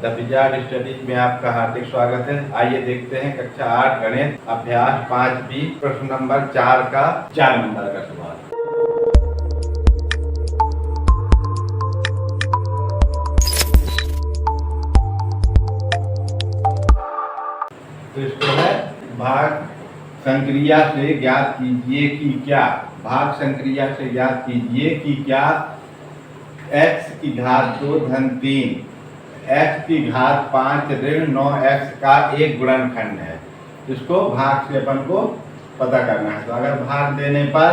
The wizard studies में आपका हार्दिक स्वागत है। आइए देखते हैं कक्षा 8 गणित अभ्यास 5B प्रश्न नंबर 4 का 4 नंबर का सवाल। तो इसको है भाग संक्रिया से ज्ञात कीजिए कि क्या, भाग संक्रिया से ज्ञात कीजिए कि क्या x की घात 2 धन 3 x की घात 5 ऋण 9x का एक गुणनखंड है। इसको भाग से अपन को पता करना है। तो अगर भाग देने पर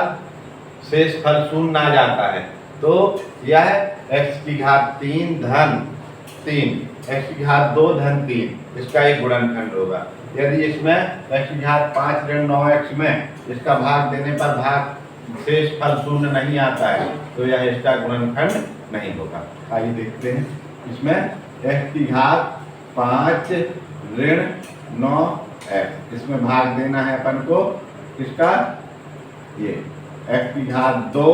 शेष फल शून्य आ जाता है तो यह x की घात 3 धन 3 x की घात 2 धन 3 इसका एक गुणनखंड होगा। यदि इसमें x की घात 5 ऋण 9x में इसका भाग देने पर भाग शेष फल शून्य नहीं आता है तो यह इसका गुणनखंड नहीं होगा। आइए देखते हैं। इसमें x की घात 5 ऋण 9x इसमें भाग देना है अपन को किसका, ये x की घात 2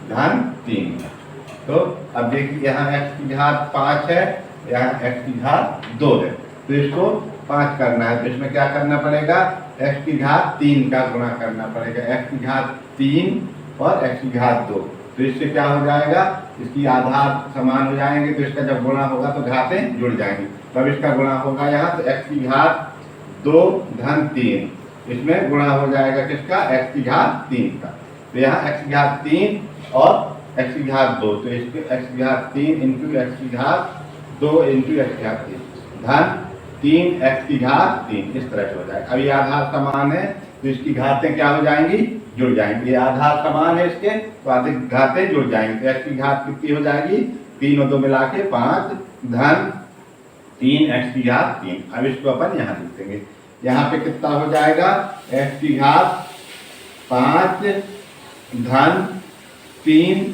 धन 3 का। तो अब देखिए यहाँ x की घात 5 है, यहाँ x की घात 2 है, तो इसको 5 करना है। तो इसमें क्या करना पड़ेगा, x की घात 3 का गुणा करना पड़ेगा। x की घात 3 और x की घात 2, तो इससे क्या हो जाएगा, इसकी आधार समान हो जाएंगे तो इसका जब गुणा होगा तो घातें जुड़ जाएंगी। तब इसका गुणा होगा यहाँ, तो x की घात 2 धन 3 इसमें गुणा हो जाएगा किसका, x की घात 3 का। तो यहाँ x की घात 3 और x की घात 2, तो इसके x की घात 3 इंटू x की घात 2 इंटू x की घात 3 धन 3 x की घात 3 इस तरह से हो जाएगा। अब ये आधार समान है तो इसकी घातें क्या हो जाएंगी, जुड़ जाएंगी। ये आधार समान है इसके तो घातें जुड़ जाएंगी। तो x की घात कितनी हो जाएगी, 3 और 2 मिला के 5 धन 3 x की घात 3। अब इसको अपन यहाँ लिख देंगे। यहाँ पे कितना हो जाएगा, x की घात 5 धन 3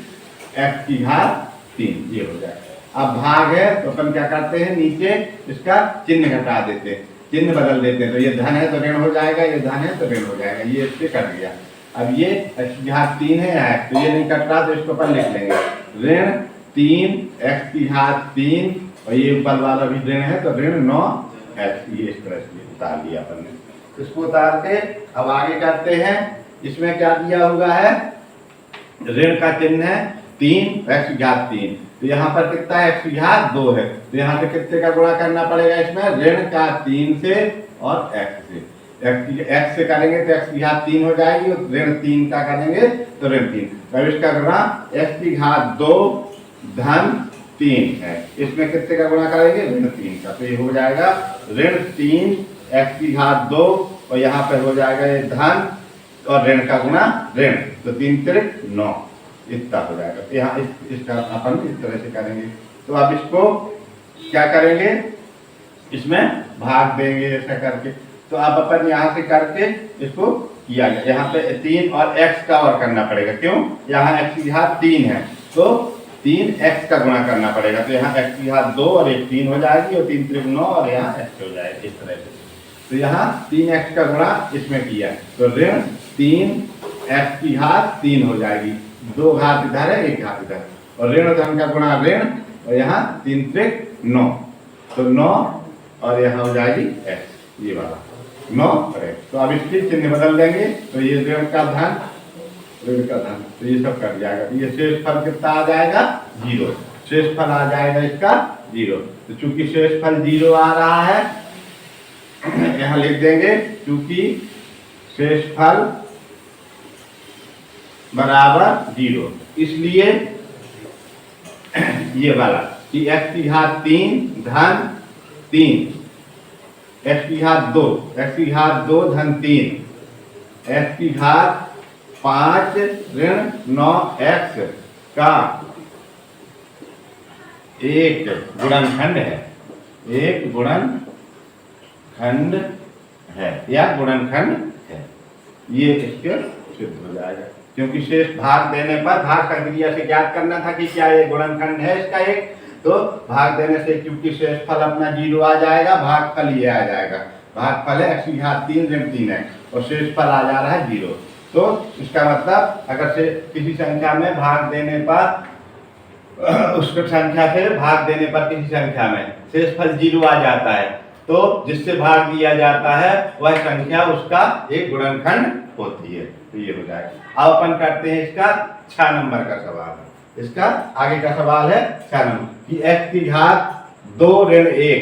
x की घात 3 ये हो जाएगा। अब भाग है तो अपन क्या करते हैं, नीचे इसका चिन्ह घटा देते हैं, चिन्ह बदल देते हैं। तो ये धन है तो ऋण हो जाएगा, ये धन है तो ऋण हो जाएगा, ये इससे कट गया। अब ये x की घात 3 है यहाँ, तो ये नहीं कट रहा तो इसको अपन लिख लेंगे ऋण 3 x की घात 3 और ये ऊपर वाला भी ऋण है तो ऋण 9x, ये इस तरह से उतार लिया अपन ने। इसको उतार के अब आगे करते हैं। इसमें क्या दिया हुआ है, ऋण का चिन्ह है 3 x की घात 3, तो यहाँ पर कितना है, x की घात 2 है, तो यहाँ पे कितने का गुणा करना पड़ेगा, इसमें ऋण का 3 से और x से। x से करेंगे तो x की घात 3 हो जाएगी और ऋण 3 का करेंगे तो ऋण 3। तब इसका गुणा x की घात 2 धन 3 है, इसमें कितने का गुणा करेंगे, ऋण 3 का। तो ये हो जाएगा ऋण 3 x की घात 2 और यहाँ पे हो जाएगा ये धन और ऋण का गुणा ऋण, तो 3 त्रिक 9 इतना हो जाएगा। तो यहाँ इसका अपन इस तरह से करेंगे। तो अब इसको क्या करेंगे, इसमें भाग देंगे ऐसा करके। तो अब अपन यहाँ से करके इसको किया गया। यहाँ पे 3 और x का और करना पड़ेगा, क्यों, यहाँ x की घात 3 है तो 3x का गुणा करना पड़ेगा। तो यहाँ x की घात 2 और 1 3 हो जाएगी और 3 त्रिक 9 और यहाँ x हो जाएगा इस तरह से। तो यहाँ 3x का गुणा इसमें किया तो ऋण 3x की घात 3 हो जाएगी, 2 घात इधर है 1 घात इधर, और ऋण धन का गुणा ऋण और यहाँ 3 त्रिक 9, तो 9 और यहाँ हो जाएगी x, ये वाला 9 और x। तो अब इसके चिन्ह बदल देंगे तो ये ऋण का धन ऋण का धन, तो ये सब कर जाएगा। तो ये शेष फल कितना आ जाएगा, 0, शेष फल आ जाएगा इसका 0। तो चूंकि शेष फल 0 आ रहा है यहाँ लिख देंगे, चूंकि शेष फल बराबर 0, इसलिए ये वाला कि x की घात 3 धन 3 x की घात 2 x की घात 2 धन 3 x की घात 5 ऋण 9x का एक गुणनखंड है, एक गुणनखंड है या गुणनखंड है, ये इसके सिद्ध हो जाएगा। क्योंकि शेष भाग देने पर भाग संक्रिया से ज्ञात करना था कि क्या ये गुणनखंड है इसका एक, तो भाग देने से क्योंकि शेष फल अपना 0 आ जाएगा, भाग फल ये आ जाएगा। भाग फल है x की घात 3 ऋण 3 है और शेष फल आ जा रहा है 0। तो इसका मतलब अगर से किसी संख्या में भाग देने पर उसको संख्या से भाग देने पर किसी संख्या में शेषफल 0 आ जाता है, तो जिससे भाग दिया जाता है वह संख्या उसका एक गुणनखंड होती है। तो ये हो जाएगा। अब अपन करते हैं इसका 6 नंबर का सवाल। इसका आगे का सवाल है 6 नंबर कि x की घात 2 ऋण 1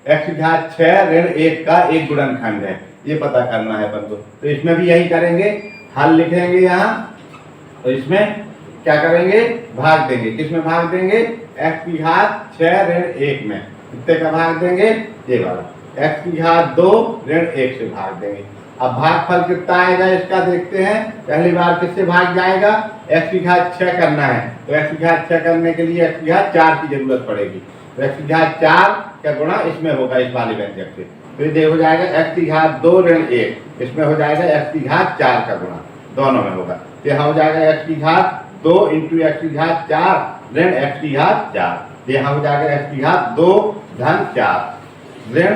x की घात 6 ऋण 1 का एक गुणनखंड है, ये पता करना है अपन को। तो इसमें भी यही करेंगे, हल लिखेंगे यहाँ, तो इसमें क्या करेंगे, भाग देंगे। किसमें भाग देंगे, x की घात 6 ऋण 1 में। कितने का भाग देंगे, ये वाला x की घात 2 ऋण 1 से भाग देंगे। अब भागफल कितना आएगा इसका देखते हैं। पहली बार किससे भाग जाएगा, x की घात 6 करना है, तो x की घात 6 करने के लिए x की घात 4 की जरूरत पड़ेगी। तो x की घात 4 का गुणा इसमें होगा, इस वाले व्यंजक से। तो ये हो जाएगा x की घात 2 ऋण 1, इसमें हो जाएगा x की घात 4 का गुणा, दोनों में होगा। तो यहाँ हो जाएगा x की घात 2 इंटू x की घात 4 ऋण x की घात 4। यहाँ हो जाएगा x की घात 2 धन 4 ऋण,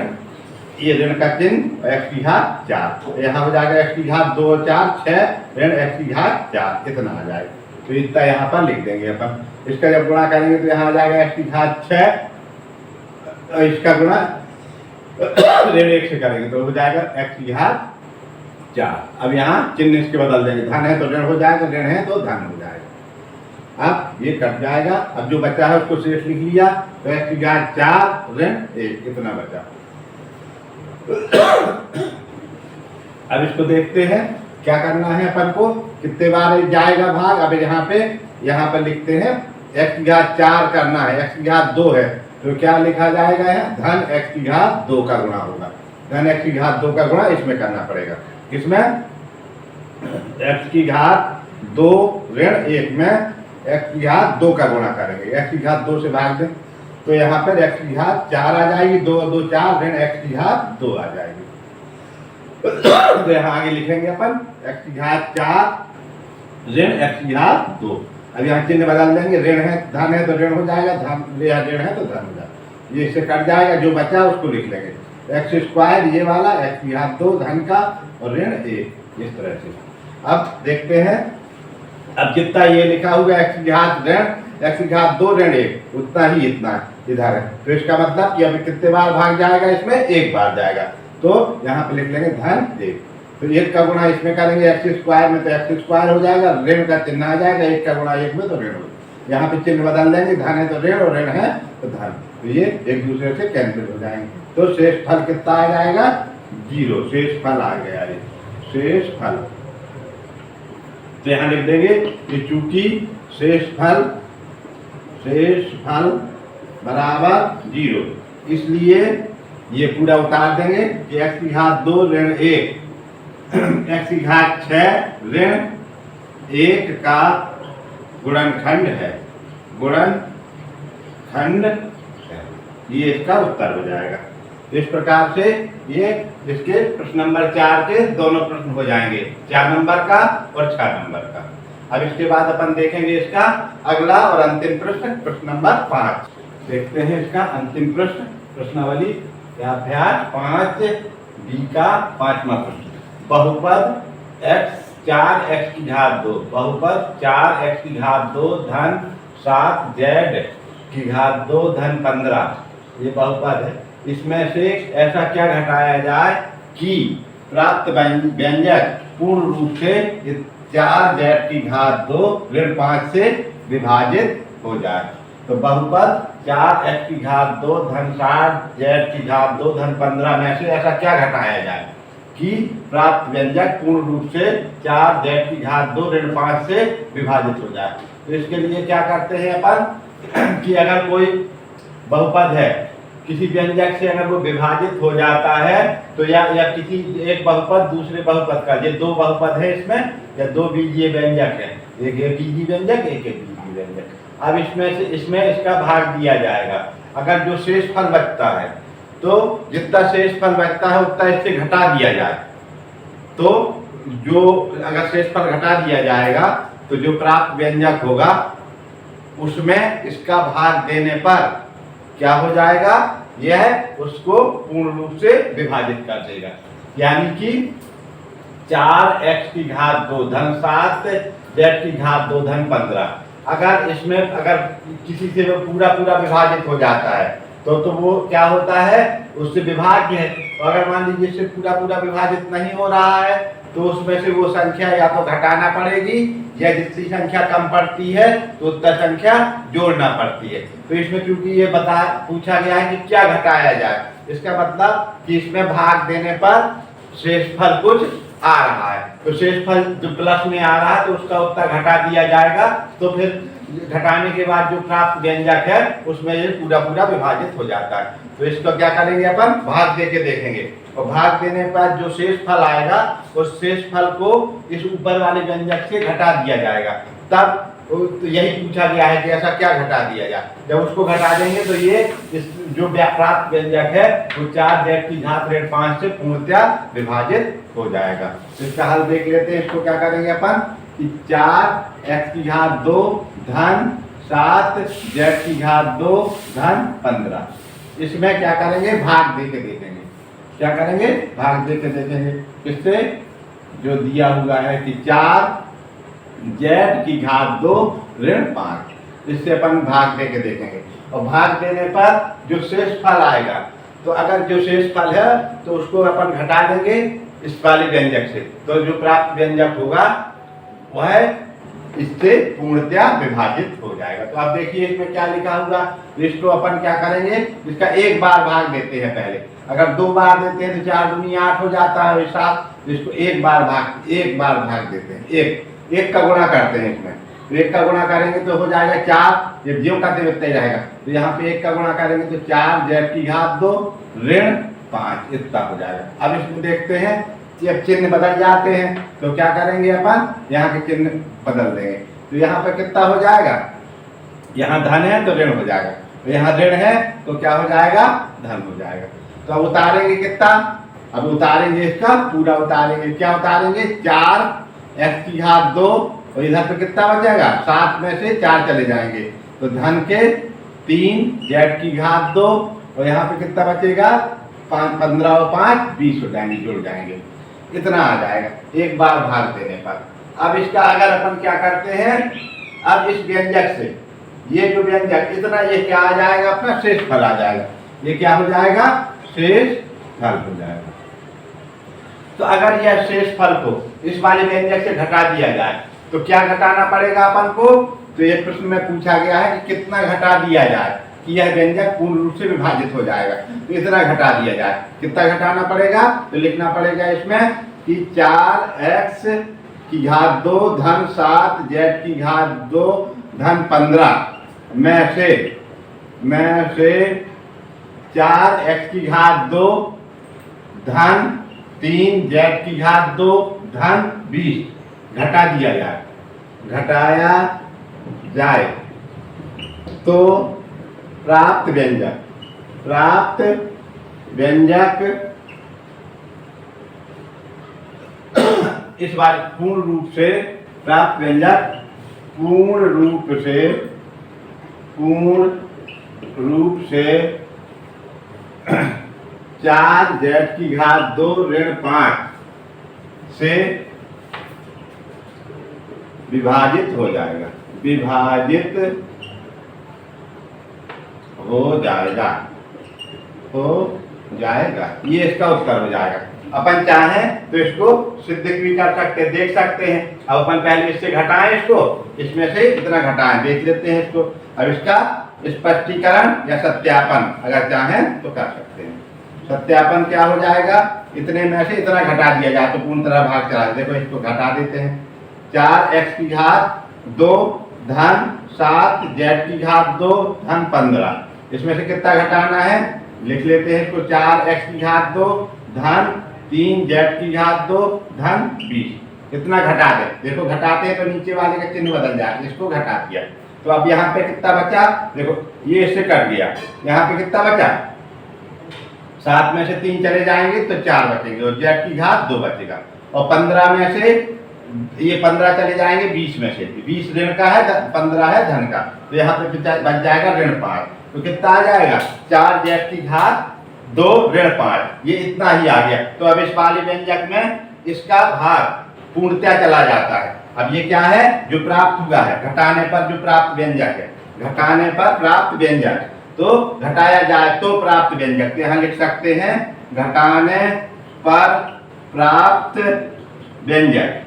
ये ऋण का चिन्ह, x की घात 4। यहाँ हो जाएगा x की घात 2 4 6 ऋण x की घात 4, इतना आ जाएगा। तो इतना यहाँ पर लिख देंगे अपन। इसका जब गुणा करेंगे तो यहाँ आ जाएगा x की घात 6, इसका गुणा ऋण 1 से करेंगे तो हो जाएगा x की घात 4। अब यहाँ चिन्ह इसके बदल देंगे, धन है तो ऋण हो जाएगा, ऋण है तो धन हो जाएगा। अब ये कट जाएगा। अब जो बचा है उसको शेष लिख लिया, तो x की घात 4 ऋण 1 इतना बचा। अब इसको देखते हैं क्या करना है अपन को, कितने बार जाएगा भाग। अब यहाँ पे लिखते हैं x की घात 4 करना है, x की घात 2 है, तो क्या लिखा जाएगा यहाँ, धन x की घात 2 का गुणा होगा। धन x की घात 2 का गुणा इसमें करना पड़ेगा। किसमें, x की घात 2 ऋण 1 में x की घात 2 का गुणा करेंगे। x की घात 2 से भाग दें तो यहाँ पर x की घात 4 आ जाएगी, 2 2 4 ऋण x की घात 2 आ जाएगी। तो यहाँ आगे लिखेंगे अपन x की घात 4 ऋण x की घात 2। अब यहाँ चिन्ह बदल देंगे, ऋण है धन है तो ऋण हो जाएगा, धन ऋण है तो धन हो जाएगा। ये इससे कट जाएगा, जो बचा उसको लिख लेंगे x स्क्वायर, ये वाला x की घात 2 धन का और ऋण 1, इस तरह से। अब देखते हैं, अब जितना ये लिखा हुआ x की घात ऋण x की घात 2 ऋण 1 उतना ही इतना इधर है। तो इसका मतलब कि अभी कितने बार भाग जाएगा, इसमें एक बार जाएगा। तो यहाँ पे लिख लेंगे धन 1। तो 1 का गुणा इसमें करेंगे x स्क्वायर में, तो x स्क्वायर हो जाएगा, ऋण का चिन्ह आ जाएगा, 1 का गुणा 1 में तो ऋण हो। यहाँ पे चिन्ह बदल देंगे, धन है तो ऋण और ऋण है तो धन, तो ये एक दूसरे से कैंसिल हो जाएंगे। तो शेष फल कितना आ जाएगा, 0। शेष फल आ गया, ये शेष फल। तो यहाँ लिख देंगे कि चूंकि शेष फल बराबर 0, इसलिए ये पूरा उतार देंगे कि x की घात 2 ऋण 1 x की घात 6 ऋण 1 का गुणनखंड है, गुणनखंड है। ये इसका उत्तर हो जाएगा। इस प्रकार से ये इसके प्रश्न नंबर 4 के दोनों प्रश्न हो जाएंगे, 4 नंबर का और 6 नंबर का। अब इसके बाद अपन देखेंगे इसका अगला और अंतिम प्रश्न, प्रश्न नंबर 5। देखते हैं इसका अंतिम प्रश्न, प्रश्नावली अभ्यास 5 बी का 5वां प्रश्न। बहुपद x की घात 2, बहुपद 4x की घात 2 धन 7z की घात 2 धन 15, ये बहुपद है। इसमें से ऐसा क्या घटाया जाए कि प्राप्त व्यंजक पूर्ण रूप से 4z की घात 2 ऋण 5 से विभाजित हो जाए। तो बहुपद 4x की घात 2 धन 7z की घात 2 धन 15 में से ऐसा क्या घटाया जाए कि प्राप्त व्यंजक पूर्ण रूप से 4z की घात 2 ऋण 5 से विभाजित हो जाए। तो इसके लिए क्या करते हैं अपन कि अगर कोई बहुपद है, किसी व्यंजक से अगर वो विभाजित हो जाता है तो या किसी एक बहुपद दूसरे बहुपद का, ये 2 बहुपद है इसमें, या 2 बीजीय व्यंजक है, एक बीजीय व्यंजक एक बीजीय व्यंजक। अब इसमें इसका भाग दिया जाएगा। अगर जो शेष फल बचता है तो जितना शेष फल बचता है उतना इससे घटा दिया जाए। तो जो अगर शेष फल घटा दिया जाएगा तो जो प्राप्त व्यंजक होगा उसमें इसका भाग देने पर क्या हो जाएगा, यह उसको पूर्ण रूप से विभाजित कर देगा। यानी कि 4x की घात 2 धन 7 z की घात 2 धन 15, अगर इसमें अगर किसी से वो पूरा पूरा विभाजित हो जाता है तो वो क्या होता है, उससे विभाज्य है। तो अगर मान लीजिए इससे पूरा पूरा विभाजित नहीं हो रहा है तो उसमें से वो संख्या या तो घटाना पड़ेगी या जितनी संख्या कम पड़ती है तो उतना संख्या जोड़ना पड़ती है। तो इसमें क्योंकि ये पूछा गया है कि क्या घटाया जाए, इसका मतलब कि इसमें भाग देने पर शेषफल कुछ आ रहा है, तो शेषफल जो प्लस में आ रहा है तो उसका उतना घटा दिया जाएगा। तो फिर घटाने के बाद जो प्राप्त व्यंजक है उसमें ये पूरा पूरा विभाजित हो जाता है। तो इसको क्या करेंगे, अपन भाग दे के देखेंगे, और भाग देने पर जो शेष फल आएगा उस शेष फल को इस ऊपर वाले व्यंजक से घटा दिया जाएगा। तब तो यही पूछा गया है कि ऐसा क्या घटा दिया जाए। जब उसको घटा देंगे तो ये इस जो प्राप्त व्यंजक है वो 4z की घात ऋण 5 से पूर्णतः विभाजित हो जाएगा। तो इसका हल देख लेते हैं। इसको क्या करेंगे अपन कि 4x की घात 2 धन 7z की घात 2 धन 15, इसमें क्या करेंगे, भाग दे के देखेंगे। क्या करेंगे, भाग दे के देखेंगे। किससे, जो दिया हुआ है कि 4z की घात 2 ऋण 5, इससे अपन भाग दे के देखेंगे। और भाग देने पर जो शेष फल आएगा, तो अगर जो शेष फल है तो उसको अपन घटा देंगे इस वाले व्यंजक से, तो जो प्राप्त व्यंजक होगा वह इससे पूर्णतया विभाजित हो जाएगा। तो आप देखिए इसमें क्या लिखा हुआ, इसको अपन क्या करेंगे, इसका एक बार भाग देते हैं पहले। अगर 2 बार देते हैं तो 4 दूनी 8 हो जाता है, साथ इसको एक बार भाग देते हैं, एक का गुणा करते हैं इसमें। तो 1 का गुणा करेंगे तो हो जाएगा 4, ये ज्यों का त्यों रहेगा। तो यहाँ पे 1 का गुणा करेंगे तो 4z की घात 2 ऋण 5 इतना हो जाएगा। अब इसमें देखते हैं कि अब चिन्ह बदल जाते हैं, तो क्या करेंगे अपन, यहाँ के चिन्ह बदल देंगे। तो यहाँ पे कितना हो जाएगा, यहाँ धन है तो ऋण हो जाएगा, तो यहाँ ऋण है तो क्या हो जाएगा, धन हो जाएगा। तो अब उतारेंगे कितना, अब उतारेंगे इसका पूरा उतारेंगे। क्या उतारेंगे, 4x की घात 2 और इधर पे कितना बचेगा, 7 में से 4 चले जाएंगे तो धन के 3z की घात 2 और यहाँ पे कितना बचेगा, 15 और 5 20 हो जाएंगे, जुड़ जाएंगे, इतना आ जाएगा एक बार भाग देने पर। अब इसका अगर अपन क्या करते हैं, अब इस व्यंजक से ये जो व्यंजक इतना, ये क्या आ जाएगा, अपना शेष फल आ जाएगा। ये क्या हो जाएगा, शेष फल हो जाएगा। तो अगर यह शेष फल को इस वाले व्यंजक से घटा दिया जाए तो क्या घटाना पड़ेगा अपन को, तो ये प्रश्न में पूछा गया है कि कितना घटा दिया जाए कि यह व्यंजक पूर्ण रूप से विभाजित हो जाएगा। तो इतना घटा दिया जाए, कितना घटाना पड़ेगा, तो लिखना पड़ेगा इसमें कि 4x की घात 2 धन 7z की घात 2 धन 15 में से 4x की घात 2 धन 3z की घात 2 धन 20 घटा दिया जाए, घटाया जाए तो प्राप्त व्यंजक इस बार पूर्ण रूप से प्राप्त व्यंजक पूर्ण रूप से 4z की घात 2 ऋण 5 से विभाजित हो जाएगा, ये इसका उत्तर हो जाएगा। अपन चाहें तो इसको सिद्ध भी कर सकते हैं, देख सकते हैं। अब अपन पहले इससे घटाएं, इसको इसमें से इतना घटाएं, देख लेते हैं इसको। अब इसका स्पष्टीकरण या सत्यापन अगर चाहें तो कर सकते हैं। सत्यापन क्या हो जाएगा, इतने में से इतना घटा दिया जाए तो पूर्ण तरह भाग चला। देखो इसको घटा देते हैं, 4x की घात 2 धन 7z की घात 2 धन 15, इसमें से कितना घटाना है, लिख लेते हैं इसको। 4x की घात 2 धन 3z की घात 2 धन 20, कितना घटा दे, देखो घटाते हैं तो नीचे वाले का चिन्ह बदल जाए, इसको घटा दिया। तो अब यहाँ पे कितना बचा, देखो ये इससे कट गया, यहाँ पे कितना बचा, 7 में से 3 चले जाएंगे तो 4 बचेंगे और z की घात 2 बचेगा। और 15 में से ये 15 चले जाएंगे 20 में से, 20 ऋण का है, 15 है धन का, तो यहाँ पे बच जाएगा ऋण 5। तो कितना आ जाएगा, 4z की घात 2 ऋण 5, ये इतना ही आ गया। तो अब इस वाले व्यंजक में इसका भाग पूर्णतया चला जाता है, अब ये क्या है, जो प्राप्त हुआ है, घटाने पर जो प्राप्त व्यंजक है, घटाने पर प्राप्त व्यंजक, तो घटाया जाए तो प्राप्त व्यंजक, यहाँ लिख सकते हैं घटाने पर प्राप्त व्यंजक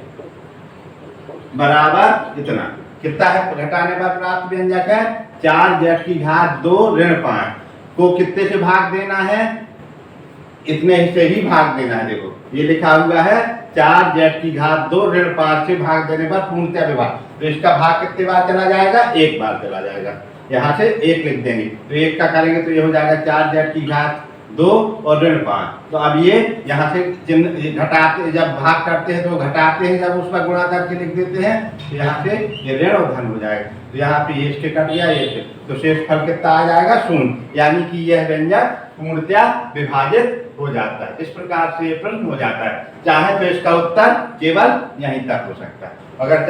बराबर इतना। कितना है घटाने पर प्राप्त व्यंजक है, 4z की घात 2 ऋण 5 को कितने से भाग देना है, इतने से ही भाग देना है। देखो ये लिखा हुआ है 4z की घात 2 ऋण 5 से भाग देने पर पूर्णतः विभाग, तो इसका भाग कितने बार चला जाएगा, एक बार चला जाएगा, यहाँ से एक लिख देंगे, तो एक का करेंगे तो ये हो जाएगा 4z की घात 2 और ऋण 5। तो अब ये यहाँ से चिन्ह घटाते, जब भाग करते हैं तो घटाते हैं, जब उसका गुणा करके लिख देते हैं तो यहाँ से ये ऋण और धन हो जाएगा, तो यहाँ पे ये इसके कट गया ये, तो शेष फल कितना आ जाएगा, शून्य, यानी कि यह व्यंजक पूर्णतः विभाजित हो जाता है। इस प्रकार से ये प्रश्न हो जाता है। चाहे तो इसका उत्तर केवल यहीं तक हो सकता है, अगर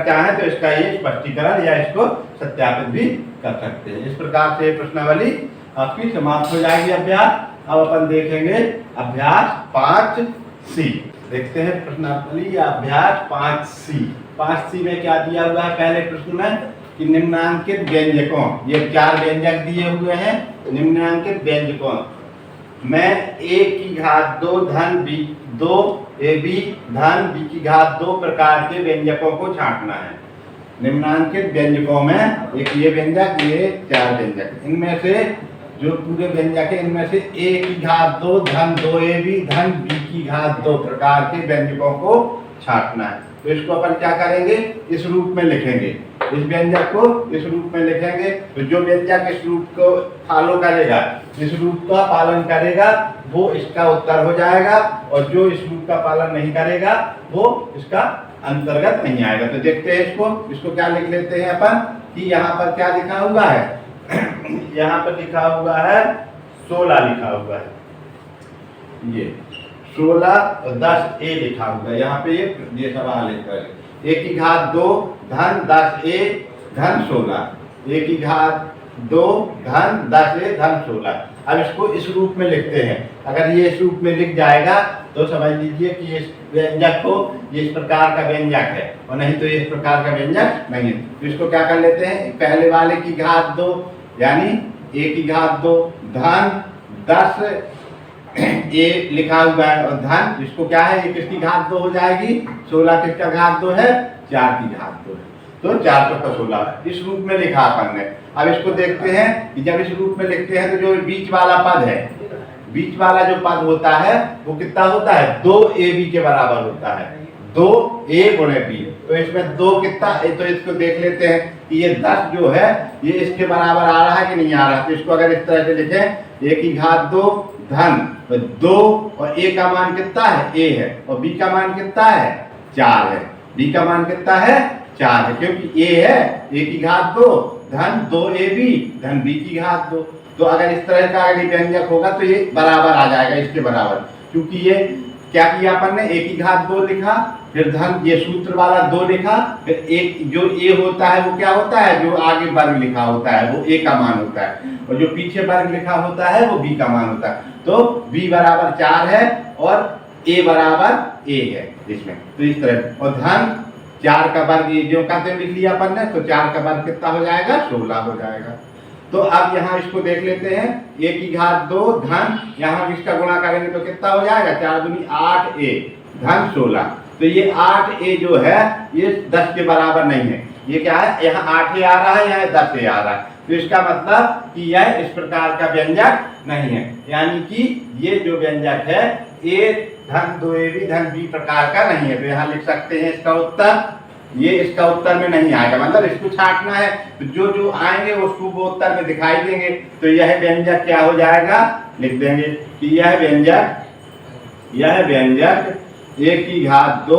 चाहे तो इसका ये स्पष्टीकरण या इसको सत्यापित भी कर सकते हैं। इस प्रकार से प्रश्नावली आपकी समाप्त हो जाएगी। अभ्यास अब अपन देखेंगे अभ्यास 5C। देखते हैं प्रश्नावली अभ्यास 5C। 5C में क्या दिया हुआ है, पहले प्रश्न में कि निम्नांकित व्यंजकों, ये 4 व्यंजक दिए हुए हैं, निम्नांकित व्यंजकों में a की घात 2 धन b 2 ab धन b की घात 2 प्रकार के व्यंजकों को छांटना है। निम्नांकित व्यंजकों में एक ये व्यंजक, ये 4 व्यंजक, इनमें से जो पूरे व्यंजक है इनमें से a की घात 2 धन 2ab धन b की घात 2 प्रकार के व्यंजकों को छांटना है। तो इसको अपन क्या करेंगे, इस रूप में लिखेंगे, इस व्यंजक को इस रूप में लिखेंगे। तो जो व्यंजक इस रूप को फॉलो करेगा, इस रूप का पालन करेगा, वो इसका उत्तर हो जाएगा, और जो इस रूप का पालन नहीं करेगा वो इसका अंतर्गत नहीं आएगा। तो देखते हैं इसको क्या लिख लेते हैं अपन कि यहाँ पर क्या लिखा हुआ है यहाँ पर लिखा हुआ है 16 लिखा हुआ है, ये 16 और 10 ए लिखा हुआ है। यहाँ पे ये सवाल है, a की घात 2 धन 10a धन 16, a की घात 2 धन 10a धन 16। अब इसको इस रूप में लिखते हैं। अगर ये इस रूप में लिख जाएगा तो समझ लीजिए कि इस व्यंजक को ये इस प्रकार का व्यंजक है, और नहीं तो ये इस प्रकार का व्यंजक नहीं है। तो इसको क्या कर लेते हैं, पहले वाले की घात 2 यानी a की घात 2 धन 10 ए लिखा हुआ है, और धन इसको क्या है, ये किसकी घात 2 हो जाएगी, 16 किसका घात 2 है, 4 की घात 2 है, तो 4 का 16 इस रूप में लिखा अपन ने। अब इसको देखते हैं कि जब इस रूप में लिखते हैं तो जो बीच वाला पद है, बीच वाला जो पद होता है वो कितना होता है, 2ab के बराबर होता है, 2a गुणे b। तो इसमें 2 कितना, तो इसको देख लेते हैं कि ये 10 जो है ये इसके बराबर आ रहा है कि नहीं आ रहा। तो इसको अगर इस तरह से लिखें, a की घात 2 धन 2, और a का मान कितना है, a है, और b का मान कितना है, 4 है, b का मान कितना है, 4 है, क्योंकि a है, a की घात 2 धन 2ab धन b की घात 2। तो अगर इस तरह का अगर व्यंजक होगा तो ये बराबर आ जाएगा, इसके बराबर, क्योंकि ये क्या किया अपन ने, a की घात 2 लिखा, फिर धन ये सूत्र वाला 2 लिखा, फिर एक जो a होता है वो क्या होता है, जो आगे वर्ग लिखा होता है वो a का मान होता है, और जो पीछे वर्ग लिखा होता है वो b का मान होता है। तो b बराबर 4 है और a बराबर a है इसमें, तो इस तरह, और धन 4 का वर्ग ये जो कहते लिख लिया अपन ने, तो 4 का वर्ग कितना हो जाएगा, 16 हो जाएगा। तो अब यहाँ इसको देख लेते हैं, a की घात 2 धन, यहाँ इसका गुणा करेंगे तो कितना हो जाएगा, 4 दूनी 8a धन 16। तो ये 8a जो है ये 10 के बराबर नहीं है, ये क्या है, यहाँ 8a आ रहा है, यहाँ 10a आ रहा है, तो इसका मतलब कि यह इस प्रकार का व्यंजक नहीं है, यानी कि ये जो व्यंजक है a धन 2ab धन b प्रकार का नहीं है। तो यहाँ लिख सकते हैं इसका उत्तर, ये इसका उत्तर में नहीं आएगा, मतलब इसको छांटना है, तो जो जो आएंगे उसको वो उत्तर में दिखाई देंगे। तो यह व्यंजक क्या हो जाएगा, लिख देंगे कि यह व्यंजक a की घात 2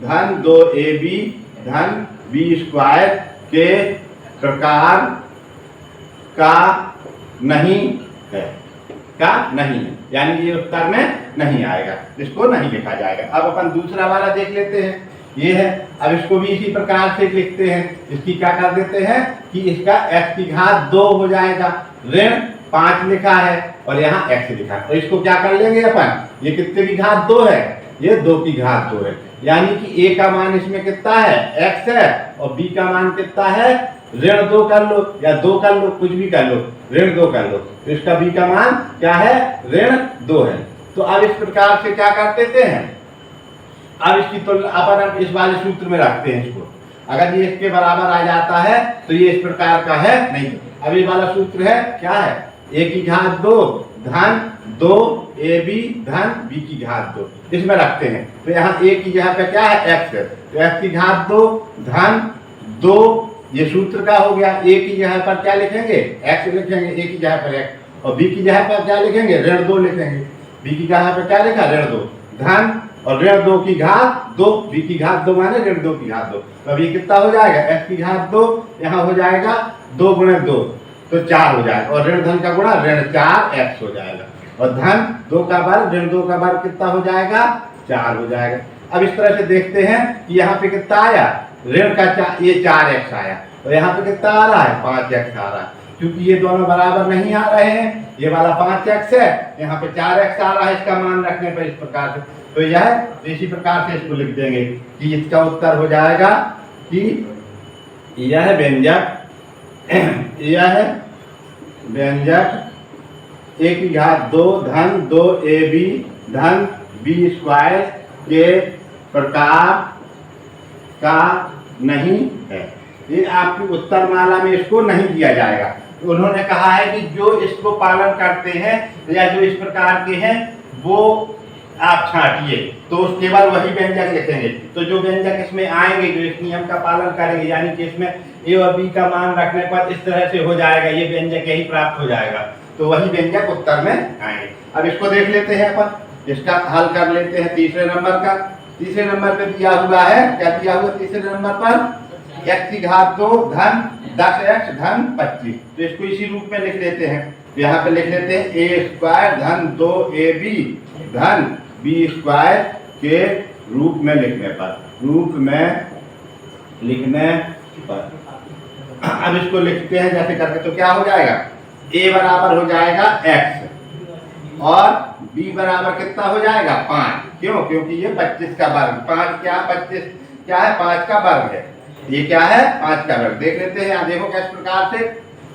धन 2ab धन b स्क्वायर के प्रकार का नहीं है, यानी ये उत्तर में नहीं आएगा, इसको नहीं लिखा जाएगा। अब अपन दूसरा वाला देख लेते हैं, ये है। अब इसको भी इसी प्रकार से लिखते हैं, इसकी क्या कर देते हैं कि इसका x की घात 2 हो जाएगा, ऋण 5 लिखा है और यहाँ x लिखा है, तो इसको क्या कर लेंगे अपन, ये कितने की घात 2 है, ये 2 की घात 2 है। यानी कि a का मान इसमें कितना है, x है, और b का मान कितना है, ऋण 2 कर लो या 2 कर लो, कुछ भी कर लो, ऋण 2 कर लो। तो इसका b का मान क्या है, ऋण 2 है। तो अब इस प्रकार से क्या कर देते हैं, अब इसकी तुलना अपन इस वाले सूत्र में रखते हैं इसको। अगर ये इसके बराबर आ जाता है तो ये इस प्रकार का है नहीं। अब ये वाला सूत्र है क्या है, a की घात 2 धन 2ab धन b की घात 2, इसमें रखते हैं। तो यहाँ a की जगह पे क्या है, x है, तो x की घात 2 धन 2, ये सूत्र का हो गया। a की जगह पर क्या लिखेंगे, x लिखेंगे, a की जगह पर x, और b की जगह पर क्या लिखेंगे, ऋण 2 लिखेंगे। b की जगह पर क्या लिखा, ऋण 2 धन और ऋण 2 की घात 2, b की घात 2 माने ऋण 2 की घात 2। तो अब ये कितना हो जाएगा, x की घात 2 यहाँ हो जाएगा 2 गुणे 2 तो 4 हो जाएगा, और ऋण धन का गुणा ऋण 4x हो जाएगा, और धन 2 का वर्ग ऋण 2 का वर्ग कितना हो जाएगा, 4 हो जाएगा। अब इस तरह से देखते हैं कि यहाँ पे कितना आया, ऋण का ये 4x आया, और यहाँ पे कितना आ रहा है, 5x आ रहा है। क्योंकि ये दोनों बराबर नहीं आ रहे हैं, ये वाला 5x है, यहाँ पे 4x आ रहा है, इसका मान रखने पर इस प्रकार से। तो यह इसी प्रकार से इसको लिख देंगे कि इसका उत्तर हो जाएगा कि यह व्यंजक a की घात 2 धन 2ab धन b स्क्वायर के प्रकार का नहीं है। ये आपकी उत्तर माला में इसको नहीं दिया जाएगा। उन्होंने कहा है कि जो इसको पालन करते हैं या जो इस प्रकार के हैं वो आप छांटिए, तो केवल वही व्यंजक लिखेंगे। तो जो व्यंजक इसमें आएंगे जो इस नियम का पालन करेंगे, यानी कि इसमें a और b का मान रखने पर इस तरह से हो जाएगा, ये व्यंजक यही प्राप्त हो जाएगा, तो वही व्यंजक उत्तर में आएंगे। अब इसको देख लेते हैं अपन, इसका हल कर लेते हैं तीसरे नंबर का। तीसरे नंबर पे दिया हुआ है, क्या दिया हुआ तीसरे नंबर पर, x की घात 2 धन 10x धन 25। तो इसको इसी रूप में लिख लेते हैं। यहाँ पे लिख लेते हैं a स्क्वायर धन 2ab धन b स्क्वायर के रूप में लिखने पर अब इसको लिखते हैं जैसे करके। तो क्या हो जाएगा, a बराबर हो जाएगा x और b बराबर कितना हो जाएगा 5। क्यों, क्योंकि ये 25 का वर्ग, 5 क्या 25 क्या है, 5 का वर्ग है, ये क्या है 5 का वर्ग। देख लेते हैं यहाँ, देखो किस प्रकार से,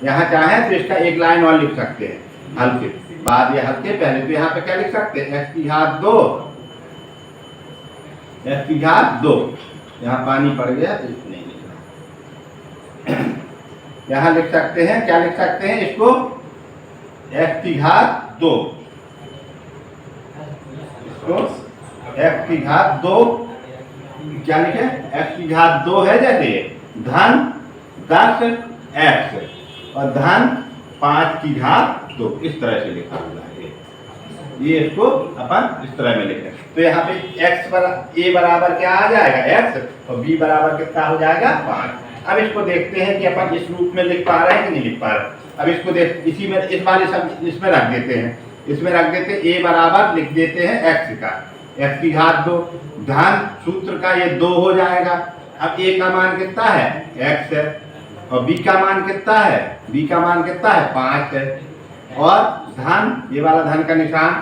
यहाँ चाहे तो इसका एक लाइन और लिख सकते हैं हल के बाद या हल के पहले। तो यहाँ पे क्या लिख सकते हैं, x की घात 2, यहाँ पानी पड़ गया तो नहीं लिखना। यहाँ लिख सकते हैं, क्या लिख सकते हैं इसको, x की घात 2, इसको x की घात 2 क्या लिखे, x की घात 2 है जैसे धन 10x और धन 5 की घात 2, इस तरह से लिखा हुआ है। ये इसको अपन इस तरह में लिखें। तो यहाँ पे x a बराबर क्या आ जाएगा x, और b बराबर कितना हो जाएगा 5। अब इसको देखते हैं कि अपन इस रूप में लिख पा रहे हैं कि नहीं लिख पा रहे। अब इसको देख, इसी में इस वाले सब इसमें रख देते हैं, इसमें रख देते हैं a बराबर लिख देते हैं x का, x की घात 2 धन सूत्र का ये 2 हो जाएगा। अब a का मान कितना है, x है, और b का मान कितना है, b का मान कितना है 5 है, और धन ये वाला धन का निशान,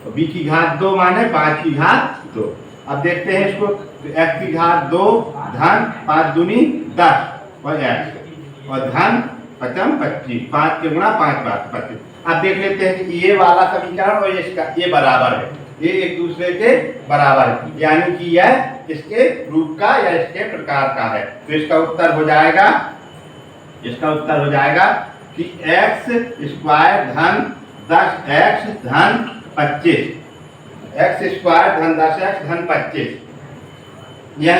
और b की घात 2 माने 5 की घात 2। अब देखते हैं इसको, तो x की घात 2 धन 5 दूनी 10 और x, और धन 5 25, 5 के गुणा 5 बार 25। अब देख लेते हैं कि ये वाला समीकरण और इसका ये बराबर है, ये एक दूसरे के बराबर है, यानी कि यह इसके रूप का या इसके प्रकार का है। तो इसका उत्तर हो जाएगा कि x स्क्वायर धन 10x धन 25, x स्क्वायर धन 10x धन 25, यह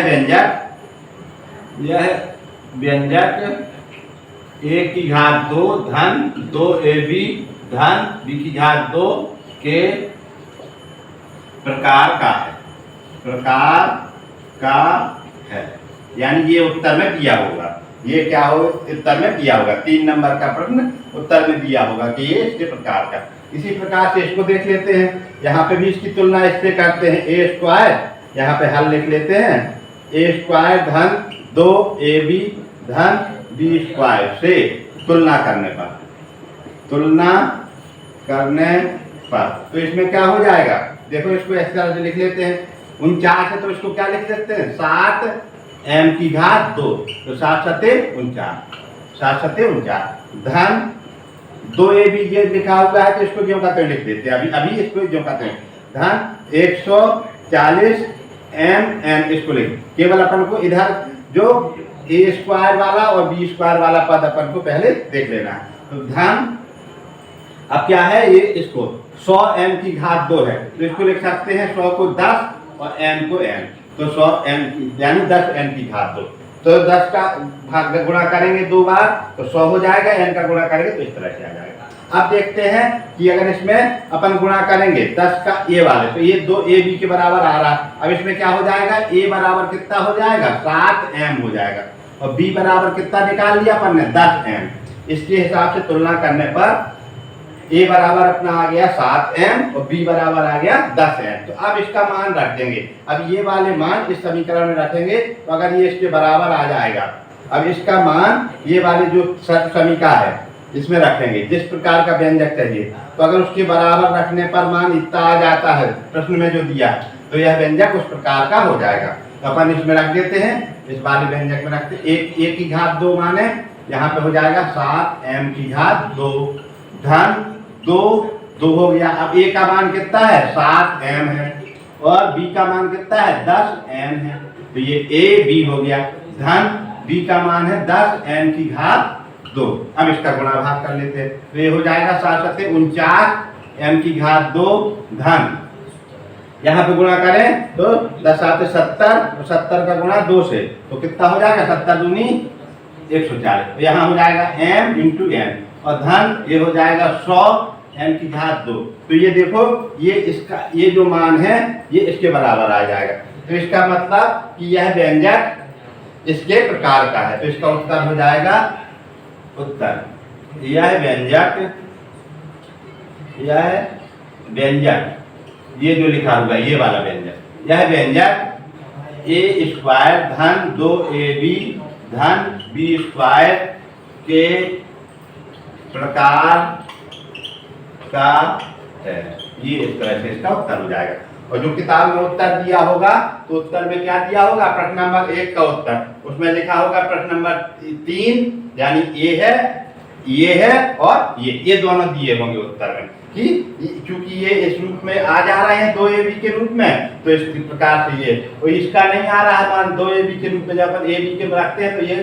व्यंजक a की घात 2 धन 2ab धन b की घात 2 के प्रकार का है, यानी ये उत्तर में दिया होगा। ये क्या हो, उत्तर में दिया होगा, 3 नंबर का प्रश्न उत्तर में दिया होगा कि ये इसके प्रकार का। इसी प्रकार से इसको देख लेते हैं, यहाँ पे भी इसकी तुलना इससे करते हैं, a स्क्वायर, यहाँ पे हल लिख लेते हैं, a स्क्वायर धन 2ab धन b स्क्वायर से तुलना करने पर तो इसमें क्या हो जाएगा, देखो इसको इस तरह से लिख लेते हैं 49 है तो इसको क्या लिख सकते हैं 7 m की घात 2, तो 7 सते 49, 7 सते 49 धन 2ab ये लिखा हुआ है तो इसको जो कहते हैं लिख देते हैं, अभी इसको जो कहते हैं धन 140 mm इसको लिख, केवल अपन को इधर जो a स्क्वायर वाला और b स्क्वायर वाला पद अपन को पहले देख लेना है। तो धन अब क्या है ये इसको 100 m की घात 2 है तो इसको लिख सकते हैं 100 को 10 और m को n, तो 100 m यानी 10 m की घात 2, तो 10 का भाग गुणा करेंगे 2 बार तो 100 हो जाएगा, n का गुणा करेंगे तो इस तरह से आ जाएगा। अब देखते हैं कि अगर इसमें अपन गुणा करेंगे 10 का a वाले तो ये 2ab के बराबर आ रहा है। अब इसमें क्या हो जाएगा a बराबर कितना हो जाएगा 7m हो जाएगा और b बराबर कितना निकाल लिया अपन ने 10m। इसके हिसाब से तुलना करने पर a बराबर अपना आ गया 7m और b बराबर आ गया 10m। तो अब इसका मान रख देंगे, अब ये वाले मान इस समीकरण में रखेंगे तो अगर ये इसके बराबर आ जाएगा, अब इसका मान ये वाले जो समीका है इसमें रखेंगे जिस प्रकार का व्यंजक चाहिए, तो अगर उसके बराबर रखने पर मान इतना आ जाता है प्रश्न में जो दिया तो यह व्यंजक उस प्रकार का हो जाएगा। तो अपन इसमें रख देते हैं, इस वाले व्यंजक में रखते हैं a की घात 2 माने यहाँ पे हो जाएगा 7m की घात 2 धन 2 हो गया। अब a का मान कितना है 7m है और b का मान कितना है 10m है, तो ये a b हो गया धन b का मान है 10m की घात 2। अब इसका गुणा भाग कर लेते हैं तो ये हो जाएगा 7 सते 49 m की घात 2 धन यहाँ पे गुणा करें तो 10 7 70 तो 70 का गुणा 2 से तो कितना हो जाएगा 70 दूनी 140, तो यहाँ हो जाएगा m इंटू n और धन ये हो जाएगा 100 m की घात 2। तो ये देखो ये इसका ये जो मान है ये इसके बराबर आ जाएगा, तो इसका मतलब कि यह व्यंजक इसके प्रकार का है, तो इसका उत्तर हो जाएगा उत्तर यह व्यंजक ये जो लिखा हुआ है ये वाला व्यंजक, यह व्यंजक a स्क्वायर धन 2ab धन b स्क्वायर के प्रकार का है, ये इस तरह से इसका उत्तर हो जाएगा। और जो किताब में उत्तर दिया होगा तो उत्तर में क्या दिया होगा प्रश्न नंबर 1 का उत्तर, उसमें लिखा होगा प्रश्न नंबर 3 यानी ये है और ये दोनों दिए होंगे उत्तर में कि क्योंकि ये इस रूप में आ जा रहे हैं 2ab के रूप में, तो इस प्रकार से ये और इसका नहीं आ रहा है मान 2ab के रूप में, जब अपन ab के रखते हैं तो ये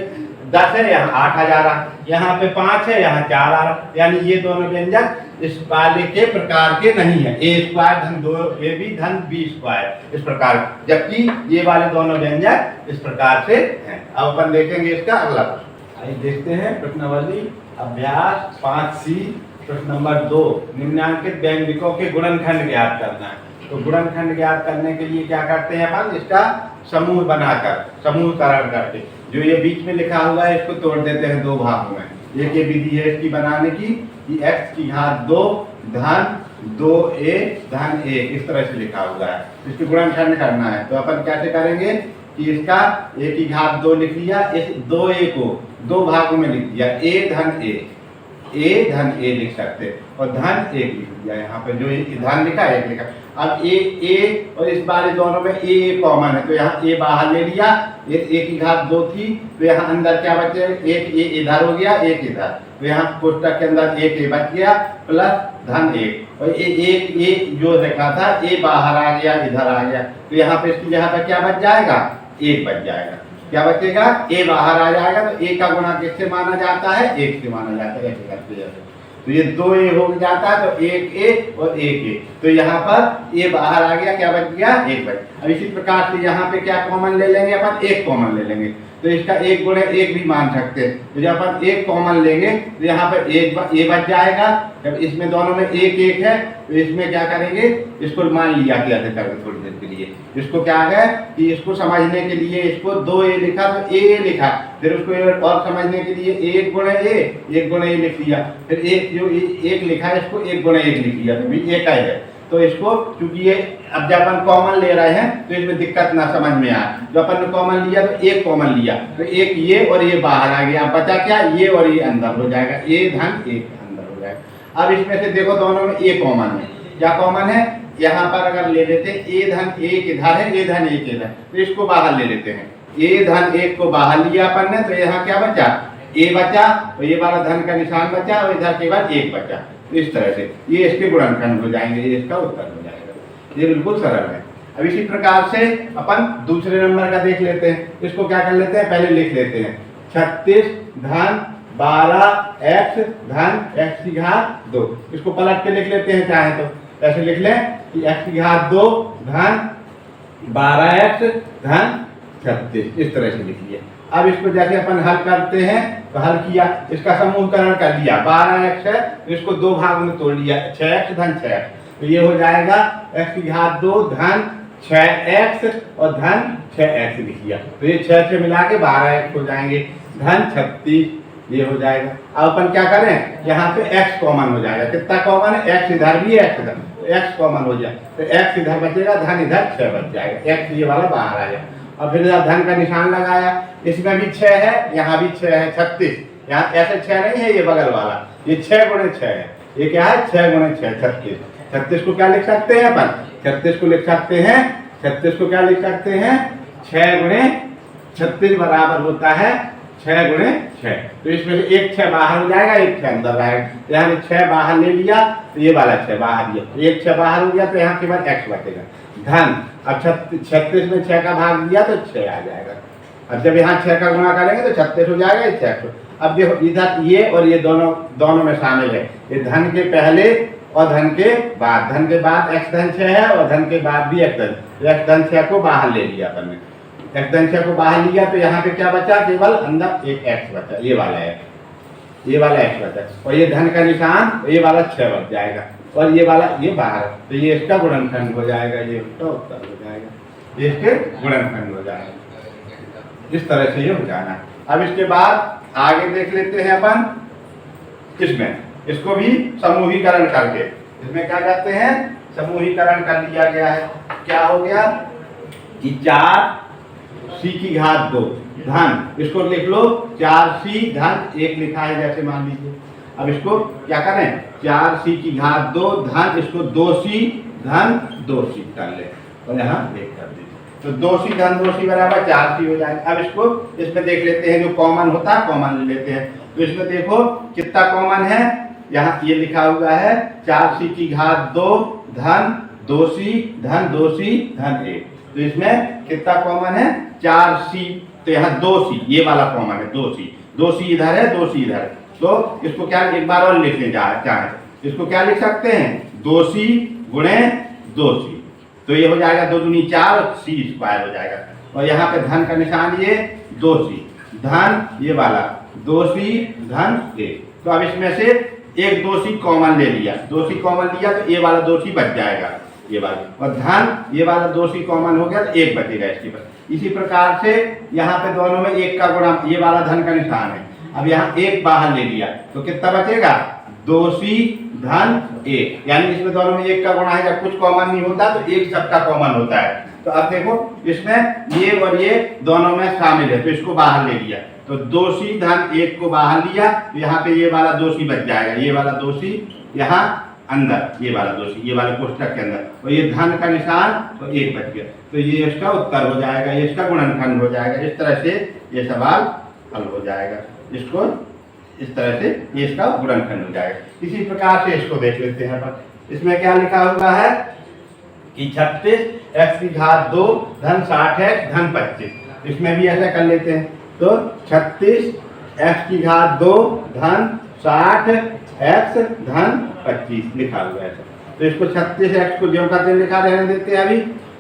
10 है यहाँ 8 आ जा रहा, यहाँ पे 5 है यहाँ 4 आ रहा, यानी ये दोनों व्यंजक इस वाले के प्रकार के नहीं है, a स्क्वायर धन 2ab धन b स्क्वायर इस प्रकार, जबकि ये वाले दोनों व्यंजक इस प्रकार से हैं। अब अपन देखेंगे इसका अगला प्रश्न, आइए देखते हैं प्रश्नावली अभ्यास 5c प्रश्न नंबर 2 निम्नलिखित व्यंजकों के गुणनखंड ज्ञात करना है। तो गुणनखंड ज्ञात करने के लिए क्या करते हैं अपन इसका समूह बनाकर समूहकरण करके, जो ये बीच में लिखा हुआ है इसको तोड़ देते हैं 2 भागों में। एक ये विधि है इसकी बनाने की कि x की घात 2 धन 2a धन 1 इस तरह से लिखा हुआ है, इसकी गुणनखंड करना है। तो अपन कैसे करेंगे कि इसका a की घात 2 लिख लिया, इस 2a को 2 भागों में लिख दिया, a धन a लिख सकते और धन 1 लिख दिया, यहाँ पे जो धन लिखा 1 लिखा। अब a और इस बारे दोनों में a कॉमन है तो यहाँ a बाहर ले लिया, a की घात 2 थी तो यहाँ अंदर क्या बचे 1 a इधर हो गया 1 इधर, तो यहाँ कोष्टक के अंदर 1 a बच गया प्लस धन 1 और a जो लिखा था a बाहर आ गया इधर आ गया, तो यहाँ पे इसकी जगह पे क्या बच जाएगा 1 बच जाएगा, क्या बचेगा a बाहर आ जाएगा, तो a का गुणा किससे माना जाता है 1 से माना जाता है ऐसे करते हैं। तो ये 2a हो जाता है तो 1a और 1a, तो यहाँ पर a बाहर आ गया क्या बच गया 1 बच। अब इसी प्रकार से यहाँ पे क्या कॉमन ले लेंगे अपन 1 कॉमन ले लेंगे, तो इसका 1 गुणे 1 भी मान सकते हैं, तो जब अपन 1 कॉमन लेंगे तो यहाँ पर a बच जाएगा। जब इसमें दोनों में 1 है तो इसमें क्या करेंगे इसको मान लिया कि ऐसे करके थोड़ी देर के लिए, इसको क्या है कि इसको समझने के लिए इसको 2a लिखा तो a लिखा, फिर उसको और समझने के लिए 1 गुणे a लिख लिया, फिर एक जो 1 लिखा है इसको 1 गुणे 1 लिख लिया, तो भी 1 है। तो इसको क्योंकि ये अब जब अपन कॉमन ले रहे हैं तो इसमें दिक्कत ना समझ में आए, जो अपन ने कॉमन लिया तो 1 कॉमन लिया तो 1 ये और ये बाहर आ गया, बचा क्या ये और ये अंदर हो जाएगा, a धन 1 अंदर हो जाएगा। अब इसमें से देखो दोनों में a कॉमन है, क्या कॉमन है यहाँ पर अगर ले लेते हैं ए धन 1 इधर है, ए धन 1 इधर, तो इसको बाहर ले लेते हैं। ए धन 1 को बाहर लिया अपन ने, तो यहाँ क्या बचा, ए बचा, तो ये वाला धन का निशान बचा और इधर के बाद 1 बचा। तो इस तरह से ये इसके गुणनखंड हो जाएंगे, ये इसका उत्तर हो जाएगा। ये बिल्कुल सरल है। अब इसी प्रकार से अपन दूसरे नंबर का देख लेते हैं। इसको क्या कर लेते हैं, पहले लिख लेते हैं 36 धन 12x धन x की घात 2। इसको पलट के लिख लेते हैं, चाहे तो ऐसे लिख लें कि x की घात 2 धन 12x धन 36, इस तरह से लिख लिया। अब इसको जैसे अपन हल करते हैं, तो हल किया, इसका समूहीकरण कर लिया। 12x है, इसको दो भागों में तोड़ लिया, 6x धन 6x, तो ये हो जाएगा x की घात 2 धन 6x और धन 6x लिख लिया। तो ये 6 से मिला के 12x हो जाएंगे धन 36, ये हो जाएगा। अब अपन क्या करें, यहाँ पे x कॉमन हो जाएगा। कितना कॉमन है, x इधर भी है, x इधर, तो x कॉमन हो जाए, तो x इधर बचेगा, धन इधर 6 बच जाएगा, x ये वाला बाहर आ जाएगा। और फिर धन का निशान लगाया, इसमें भी 6 है, यहाँ भी 6 है, 36। यहाँ ऐसे 6 नहीं है, ये बगल वाला, ये 6 गुणे 6 है। ये क्या है, 6 गुणे 6 36। 36 को क्या लिख सकते हैं अपन, 36 को लिख सकते हैं, 36 को क्या लिख सकते हैं, 6 गुणे 36 बराबर होता है 6 गुणे 6। तो इसमें से एक 6 बाहर हो जाएगा, एक 6 अंदर आएगा। तो यहाँ 6 बाहर ले लिया, तो ये वाला 6 बाहर लिया, एक 6 बाहर हो गया, तो यहाँ के बाद x बचेगा धन। अब 36 में 6 का भाग दिया तो 6 आ जाएगा। अब जब यहाँ 6 का गुणा करेंगे तो 36 हो जाएगा, ये 6। अब देखो इधर ये और ये दोनों में शामिल है, ये धन के पहले और धन के बाद। धन के बाद x धन 6 है और धन के बाद भी x धन 6 को बाहर ले लिया अपन ने। x धन 6 को बाहर लिया, तो यहाँ पे क्या बचा, केवल अंदर एक x बचा, ये वाला x बचा, और ये धन का निशान, ये वाला 6 बच जाएगा, और ये वाला ये बाहर, तो ये इसका गुणनखंड हो जाएगा, ये उसका उत्तर हो जाएगा, ये इसके गुणनखंड हो जाएगा। इस तरह से ये हो जाना। अब इसके बाद आगे देख लेते हैं अपन, इसमें इसको भी समूहीकरण करके, इसमें क्या कहते हैं, समूहीकरण कर लिया गया है। क्या हो गया कि 4c की घात 2 धन, इसको लिख लो 4c धन 1 लिखा है जैसे मान लीजिए। अब इसको क्या करें, 4c की घात 2 धन, इसको 2c धन 2c कर ले और यहाँ 1 कर दीजिए, तो 2c धन 2c बराबर 4c हो जाएगा। अब इसको इसमें देख लेते हैं, जो कॉमन होता है कॉमन ले लेते हैं। तो इसमें देखो कितना कॉमन है, यहाँ ये लिखा हुआ है 4c की घात 2 धन 2c धन 2c धन 1। तो इसमें कितना कॉमन है, 4c, तो यहाँ 2c ये वाला कॉमन है, 2c इधर है, 2c इधर है। तो इसको क्या एक बार और लिखने चाहे, इसको क्या लिख सकते हैं, 2c गुणे 2c, तो ये हो जाएगा 2 दूनी 4 c स्क्वायर हो जाएगा। और यहाँ पे धन का निशान ये 2c धन ये वाला 2c धन 1। तो अब इसमें से एक 2c कॉमन ले लिया, 2c कॉमन लिया तो ये वाला 2c बच जाएगा, ये वाला, और धन ये वाला 2c कॉमन हो गया तो 1 बचेगा इसके पास। इसी प्रकार से यहाँ पे दोनों में 1 का गुणा, ये वाला धन का निशान है। अब यहाँ 1 बाहर ले लिया तो कितना बचेगा, 2c धन 1, यानी इसमें दोनों में 1 का गुणा है, जब कुछ कॉमन नहीं होता तो 1 सबका कॉमन होता है। तो अब देखो इसमें ये और ये दोनों में शामिल है, तो इसको बाहर ले लिया, तो 2c धन 1 को बाहर लिया, यहाँ पे ये वाला 2c बच जाएगा, ये वाला 2c यहाँ अंदर, ये वाला 2c ये वाले कोष्ठक के अंदर, और ये धन का निशान, तो 1 बच गया, तो ये इसका उत्तर हो जाएगा, ये इसका गुणनखंड हो जाएगा। इस तरह से ये सवाल हल हो जाएगा, इसको इस तरह से ये इसका गुणनखंड हो जाएगा। इसी प्रकार से इसको देख लेते हैं अपन। इसमें क्या लिखा हुआ है कि 36 x की घात 2 धन 60x धन 25, इसमें भी ऐसा कर लेते हैं। तो 36 x की घात 2 धन 60x धन 25 लिखा हुआ है। तो इसको 36x को जो का लिखा रहने देते हैं, अभी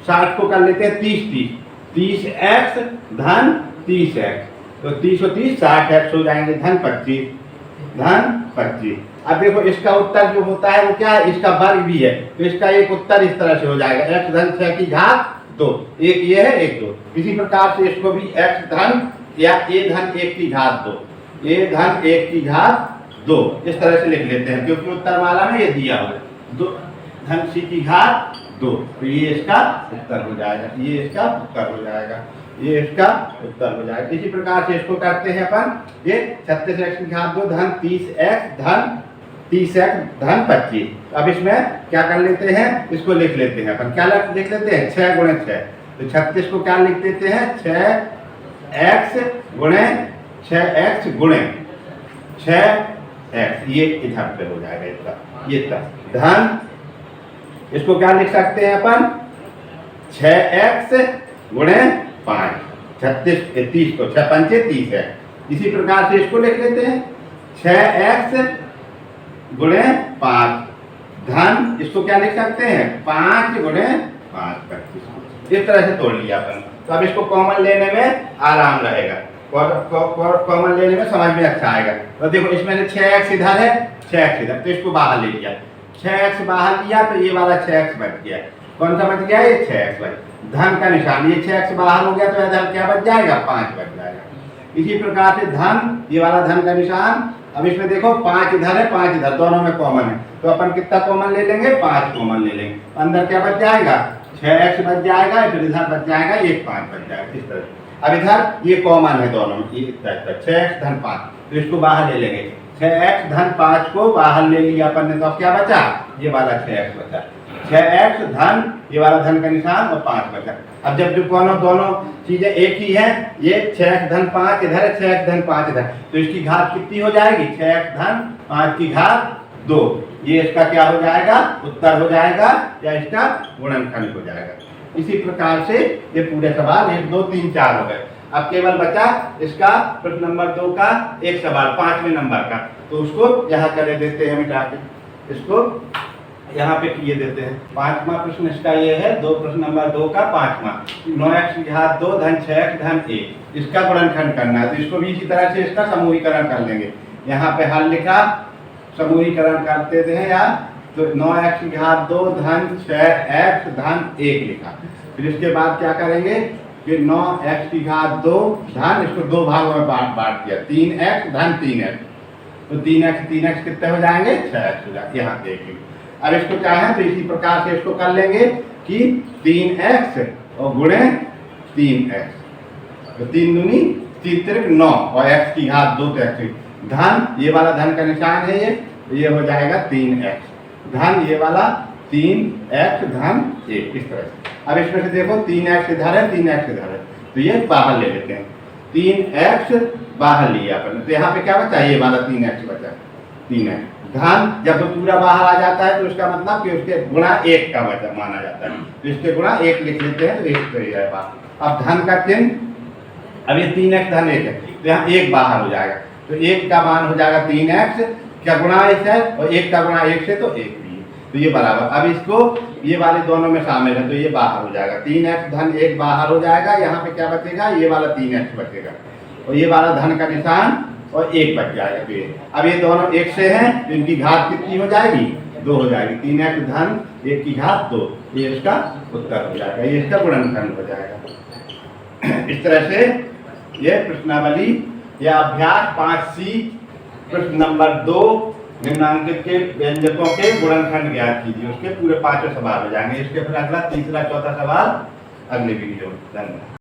60 को कर लेते हैं 30x धन 30x, तो 30 और 30 60x हो जाएंगे धन 25। अब देखो इसका उत्तर जो होता है वो क्या है, इसका वर्ग भी है, तो इसका एक उत्तर इस तरह से हो जाएगा, x धन 6 की घात 2, एक ये है एक 2। इसी प्रकार से इसको भी x धन या a धन 1 की घात 2, a धन 1 की घात 2 इस तरह से लिख लेते हैं, क्योंकि उत्तरमाला में ये दिया हुआ है 2 धन c की घात 2, तो ये इसका उत्तर हो जाएगा, ये इसका उत्तर हो जाएगा, ये इसका उत्तर हो जाएगा। इसी प्रकार से इसको करते हैं अपन, ये 36x की घात 2 धन 30x धन 30x धन 25। अब इसमें क्या कर लेते हैं, इसको लिख लेते हैं अपन, क्या लिख लेते हैं 6 गुणे 6। तो 36 को क्या लिख देते हैं 6x गुणे 6x गुणे 6x, ये इधर पे हो जाएगा इसका, ये तक धन, इसको क्या लिख सकते हैं अपन 6x गुणे 5, 36 30 को 6 पंचे 30 है। इसी प्रकार से इसको लिख लेते हैं 6x गुणे 5 धन, इसको क्या लिख सकते हैं 5 गुणे 5 25। इस तरह से तोड़ लिया अपन। तो अब इसको कॉमन लेने में आराम रहेगा, कॉमन लेने में समझ में अच्छा आएगा। तो देखो इसमें से 6x इधर है, 6x इधर, तो इसको बाहर ले लिया, 6x बाहर लिया तो ये वाला 6x बच गया। कौन सा बच गया, ये 6x बच, धन का निशान, ये 6x बाहर हो गया तो इधर क्या बच जाएगा 5 बच जाएगा। इसी प्रकार से धन, ये वाला धन का निशान, अब इसमें देखो 5 इधर है 5 इधर, दोनों में कॉमन है, तो अपन कितना कॉमन ले लेंगे 5 कॉमन ले लेंगे, अंदर क्या बच जाएगा 6x बच जाएगा, फिर इधर बच जाएगा 1 5 बच जाएगा इस तरह। अब इधर ये कॉमन है दोनों में, ये 6x धन 5, तो इसको बाहर ले लेंगे, 6x धन 5 को बाहर ले लिया अपन ने, तो अब क्या बचा, ये वाला 6x बचा, 6x धन, ये वाला धन का निशान और 5 बचा। अब जब जो दोनों चीजें एक ही है, ये 6x धन 5 इधर है, 6x धन 5 इधर, तो इसकी घात कितनी हो जाएगी 6x धन 5 की घात 2, ये इसका क्या हो जाएगा उत्तर हो जाएगा, या इसका गुणनखंड हो जाएगा। इसी प्रकार से ये पूरे सवाल 1 2 3 4 हो गए। अब केवल बचा इसका प्रश्न नंबर 2 का एक सवाल 5वें नंबर का, तो उसको यहाँ कर देते हैं मिटा के, इसको यहाँ पे किए देते हैं। 5वां प्रश्न इसका ये है, प्रश्न नंबर 2 का 5वां, 9x की घात 2 धन 6x धन 1, इसका गुणनखंड करना है, तो इसको भी इसी तरह से इसका समूहीकरण कर लेंगे। यहाँ पे हल लिखा, समूहीकरण करते थे या तो 9x की घात 2 धन 6x धन 1 लिखा, फिर इसके बाद क्या करेंगे कि 9x की घात 2 धन, इसको 2 भागों में बांट दिया, 3x धन 3x, तो 3x कितने हो जाएंगे 6x हो जाएंगे, यहाँ देखिए। अब इसको चाहें तो इसी प्रकार से इसको कर लेंगे कि 3x और गुणे 3x, तो 3 दूनी 3 तिरक 9 और x की घात 2 तो x धन, ये वाला धन का निशान है, ये हो जाएगा 3x धन, ये वाला 3x धन 1, इस तरह से। अब इसमें से देखो 3x इधर है 3x इधर है, तो ये बाहर ले लेते हैं, 3x बाहर लिया अपन, तो यहाँ पे क्या बचा, ये वाला 3x बचा, 3x धन, जब तो पूरा बाहर आ जाता है तो उसका मतलब कि उसके गुणा 1 का वजह माना जाता है, तो इसके गुणा 1 लिख लेते हैं, तो 1 तो ये बाहर। अब धन का चिन्ह, अब ये 3x धन 1 है, तो यहाँ 1 बाहर हो जाएगा, तो 1 का मान हो जाएगा 3x क्या गुणा 1 है, और 1 का गुणा 1 से तो 1 भी है, तो ये बराबर। अब इसको ये वाले दोनों में शामिल है, तो ये बाहर हो जाएगा, 3x धन 1 बाहर हो जाएगा, यहाँ पे क्या बचेगा, ये वाला 3x बचेगा, और ये वाला धन का निशान और 1 बच जाएगा। तो ये अब ये दोनों 1 से हैं, तो इनकी घात कितनी हो जाएगी 2 हो जाएगी, 3x धन 1 की घात 2, ये इसका उत्तर हो जाएगा, ये इसका गुणनखंड हो जाएगा। इस तरह से ये प्रश्नावली या अभ्यास 5C प्रश्न नंबर 2 निम्नांकित के व्यंजकों के गुणनखंड ज्ञात कीजिए, उसके पूरे 5 सवाल हो जाएंगे। इसके फिर अगला तीसरा चौथा सवाल अगले वीडियो में। धन्यवाद।